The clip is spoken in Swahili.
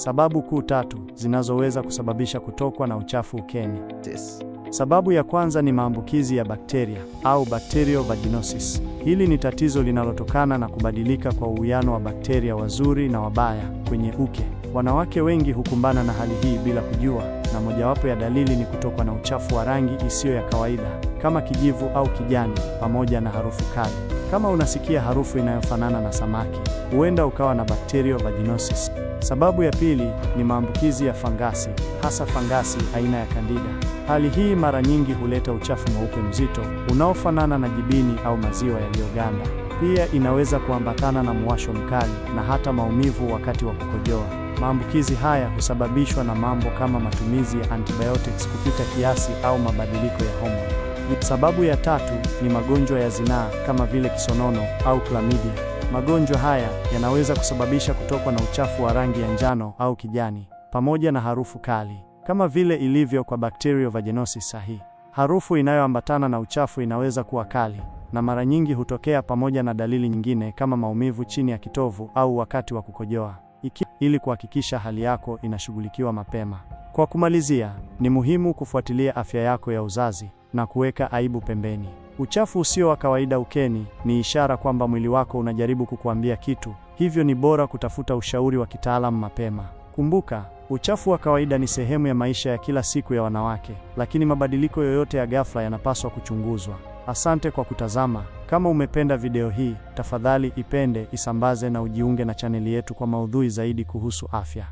Sababu kuu 3 zinazoweza kusababisha kutokwa na uchafu ukeni. Sababu ya kwanza ni maambukizi ya bakteria au bacterial vaginosis. Hili ni tatizo linalotokana na kubadilika kwa uwiano wa bakteria wazuri na wabaya kwenye uke. Wanawake wengi hukumbana na hali hii bila kujua, na mojawapo ya dalili ni kutokwa na uchafu wa rangi isiyo ya kawaida kama kijivu au kijani, pamoja na harufu kali. Kama unasikia harufu inayofanana na samaki, huenda ukawa na bacterial vaginosis. Sababu ya pili ni maambukizi ya fangasi, hasa fangasi aina ya Candida. Hali hii mara nyingi huleta uchafu mweupe mzito unaofanana na jibini au maziwa yaliyoganda. Pia inaweza kuambatana na mwasho mkali na hata maumivu wakati wa kukojoa. Maambukizi haya husababishwa na mambo kama matumizi ya antibiotics kupita kiasi au mabadiliko ya homoni. Sababu ya 3 ni magonjwa ya zinaa kama vile kisonono au chlamydia. Magonjwa haya yanaweza kusababisha kutokwa na uchafu wa rangi ya njano au kijani, pamoja na harufu kali, kama vile ilivyo kwa bacterial vaginosis sahihi. Harufu inayoambatana na uchafu inaweza kuwa kali, na mara nyingi hutokea pamoja na dalili nyingine kama maumivu chini ya kitovu au wakati wa kukojoa. Ili kuhakikisha hali yako inashughulikiwa mapema. Kwa kumalizia, ni muhimu kufuatilia afya yako ya uzazi na kuweka aibu pembeni. Uchafu usio wa kawaida ukeni ni ishara kwamba mwili wako unajaribu kukuambia kitu, hivyo ni bora kutafuta ushauri wa kitaalamu mapema. Kumbuka, uchafu wa kawaida ni sehemu ya maisha ya kila siku ya wanawake, lakini mabadiliko yoyote ya ghafla yanapaswa kuchunguzwa. Asante kwa kutazama. Kama umependa video hii, tafadhali ipende, isambaze na ujiunge na chaneli yetu kwa maudhui zaidi kuhusu afya.